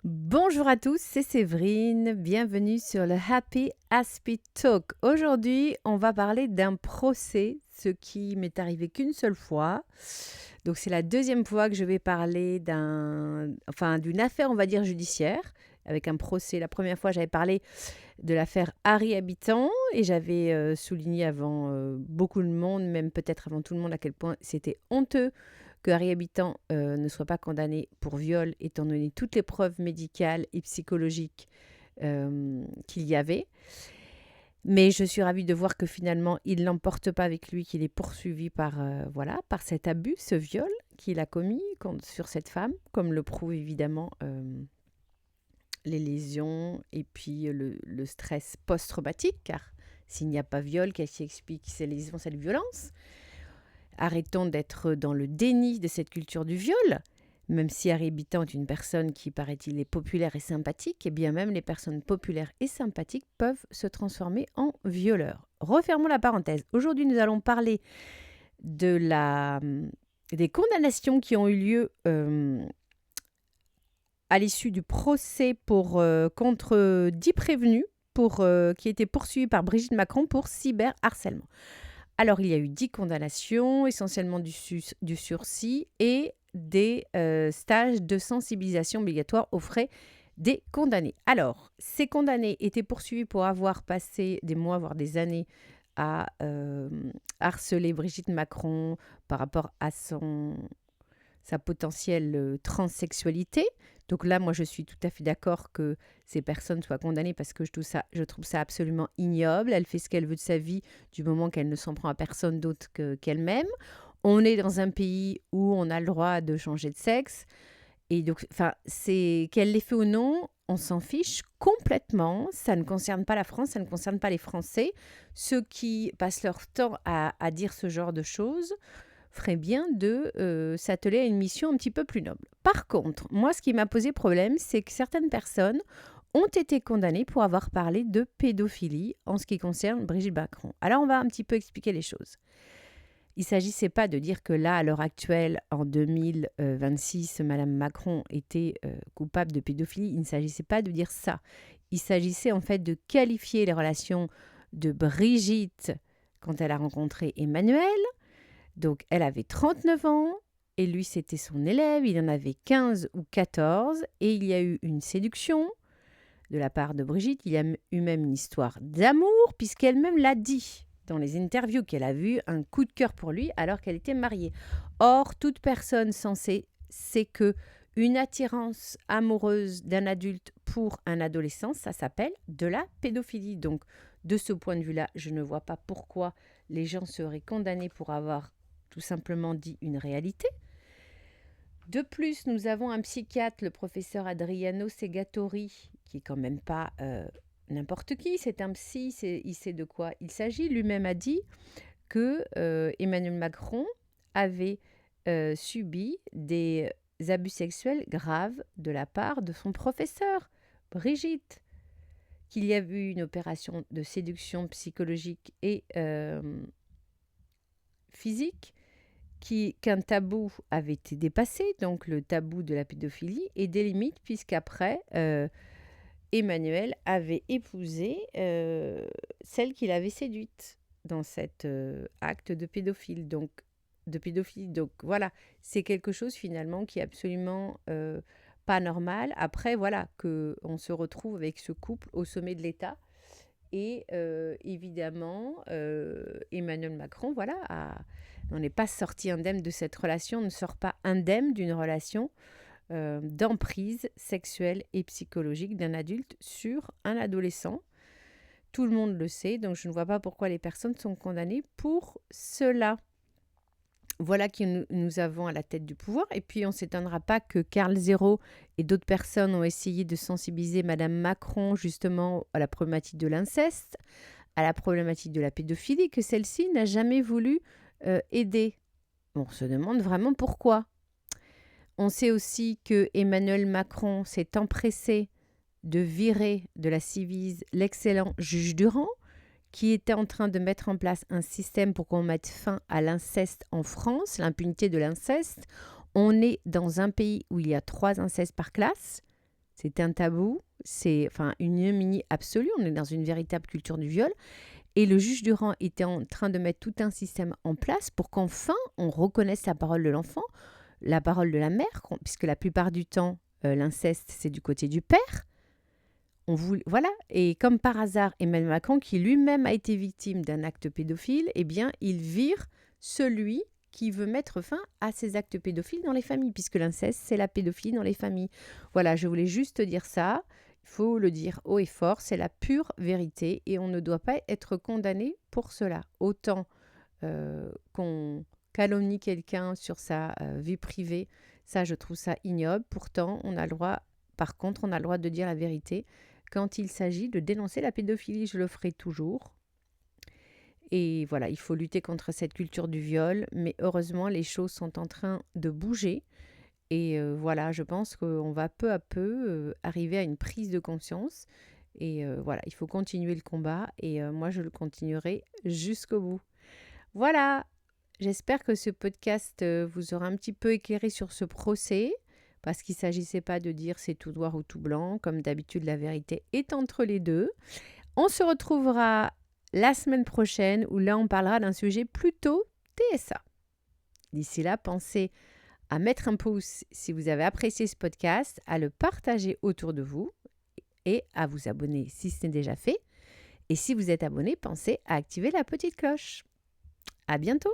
Bonjour à tous, c'est Séverine, bienvenue sur le Happy Aspie Talk. Aujourd'hui, on va parler d'un procès, ce qui m'est arrivé qu'une seule fois. Donc c'est la deuxième fois que je vais parler d'une affaire, on va dire, judiciaire, avec un procès. La première fois, j'avais parlé de l'affaire Harry Habitant et j'avais souligné avant beaucoup de monde, même peut-être avant tout le monde, à quel point c'était honteux que Harry Habitant ne soit pas condamné pour viol, étant donné toutes les preuves médicales et psychologiques qu'il y avait. Mais je suis ravie de voir que finalement, il ne l'emporte pas avec lui, qu'il est poursuivi par cet abus, ce viol qu'il a commis sur cette femme, comme le prouvent évidemment les lésions et puis le stress post-traumatique, car s'il n'y a pas viol, qu'est-ce qui explique ces lésions, cette violence? Arrêtons d'être dans le déni de cette culture du viol. Même si Harry Habitant est une personne qui, paraît-il, est populaire et sympathique, et bien même les personnes populaires et sympathiques peuvent se transformer en violeurs. Refermons la parenthèse. Aujourd'hui, nous allons parler des condamnations qui ont eu lieu à l'issue du procès contre 10 prévenus qui étaient poursuivis par Brigitte Macron pour cyberharcèlement. Alors, il y a eu 10 condamnations, essentiellement du sursis et des stages de sensibilisation obligatoires aux frais des condamnés. Alors, ces condamnés étaient poursuivis pour avoir passé des mois, voire des années, à harceler Brigitte Macron par rapport à sa potentielle transsexualité. Donc là, moi, je suis tout à fait d'accord que ces personnes soient condamnées parce que je trouve ça absolument ignoble. Elle fait ce qu'elle veut de sa vie du moment qu'elle ne s'en prend à personne d'autre qu'elle-même. On est dans un pays où on a le droit de changer de sexe. Et donc, c'est qu'elle l'ait fait ou non, on s'en fiche complètement. Ça ne concerne pas la France, ça ne concerne pas les Français. Ceux qui passent leur temps à dire ce genre de choses ferait bien de s'atteler à une mission un petit peu plus noble. Par contre, moi, ce qui m'a posé problème, c'est que certaines personnes ont été condamnées pour avoir parlé de pédophilie en ce qui concerne Brigitte Macron. Alors, on va un petit peu expliquer les choses. Il ne s'agissait pas de dire que là, à l'heure actuelle, en 2026, Madame Macron était coupable de pédophilie. Il ne s'agissait pas de dire ça. Il s'agissait en fait de qualifier les relations de Brigitte quand elle a rencontré Emmanuel. Donc, elle avait 39 ans et lui, c'était son élève. Il en avait 15 ou 14 et il y a eu une séduction de la part de Brigitte. Il y a eu même une histoire d'amour puisqu'elle-même l'a dit dans les interviews qu'elle a vu un coup de cœur pour lui alors qu'elle était mariée. Or, toute personne sensée sait que une attirance amoureuse d'un adulte pour un adolescent, ça s'appelle de la pédophilie. Donc, de ce point de vue-là, je ne vois pas pourquoi les gens seraient condamnés pour avoir tout simplement dit une réalité. De plus, nous avons un psychiatre, le professeur Adriano Segatori, qui est quand même pas n'importe qui, c'est un psy, il sait de quoi il s'agit. Lui-même a dit que Emmanuel Macron avait subi des abus sexuels graves de la part de son professeur, Brigitte, qu'il y a eu une opération de séduction psychologique et physique, qu'un tabou avait été dépassé, donc le tabou de la pédophilie, et des limites, puisqu'après, Emmanuel avait épousé celle qu'il avait séduite dans cet acte de pédophilie. Donc voilà, c'est quelque chose finalement qui est absolument pas normal. Après, voilà, qu'on se retrouve avec ce couple au sommet de l'État. Et évidemment, Emmanuel Macron, n'en est pas sorti indemne de cette relation, ne sort pas indemne d'une relation d'emprise sexuelle et psychologique d'un adulte sur un adolescent. Tout le monde le sait, donc je ne vois pas pourquoi les personnes sont condamnées pour cela. Voilà qui nous avons à la tête du pouvoir. Et puis, on ne s'étonnera pas que Karl Zéro et d'autres personnes ont essayé de sensibiliser Madame Macron justement à la problématique de l'inceste, à la problématique de la pédophilie, que celle-ci n'a jamais voulu aider. On se demande vraiment pourquoi. On sait aussi que Emmanuel Macron s'est empressé de virer de la Civise l'excellent juge Durand, qui était en train de mettre en place un système pour qu'on mette fin à l'inceste en France, l'impunité de l'inceste. On est dans un pays où il y a 3 incestes par classe. C'est un tabou, c'est enfin une ignominie absolue. On est dans une véritable culture du viol. Et le juge Durand était en train de mettre tout un système en place pour qu'enfin on reconnaisse la parole de l'enfant, la parole de la mère, puisque la plupart du temps, l'inceste, c'est du côté du père. Voilà, et comme par hasard, Emmanuel Macron, qui lui-même a été victime d'un acte pédophile, eh bien, il vire celui qui veut mettre fin à ces actes pédophiles dans les familles, puisque l'inceste, c'est la pédophilie dans les familles. Voilà, je voulais juste dire ça. Il faut le dire haut et fort, c'est la pure vérité et on ne doit pas être condamné pour cela. Autant qu'on calomnie quelqu'un sur sa vie privée, ça, je trouve ça ignoble. Pourtant, on a le droit, par contre, on a le droit de dire la vérité. Quand il s'agit de dénoncer la pédophilie, je le ferai toujours. Et voilà, il faut lutter contre cette culture du viol, mais heureusement, les choses sont en train de bouger. Et voilà, je pense qu'on va peu à peu arriver à une prise de conscience. Et voilà, il faut continuer le combat. Et moi, je le continuerai jusqu'au bout. Voilà, j'espère que ce podcast vous aura un petit peu éclairé sur ce procès. Parce qu'il ne s'agissait pas de dire c'est tout noir ou tout blanc. Comme d'habitude, la vérité est entre les deux. On se retrouvera la semaine prochaine où là, on parlera d'un sujet plutôt TSA. D'ici là, pensez à mettre un pouce si vous avez apprécié ce podcast, à le partager autour de vous et à vous abonner si ce n'est déjà fait. Et si vous êtes abonné, pensez à activer la petite cloche. À bientôt!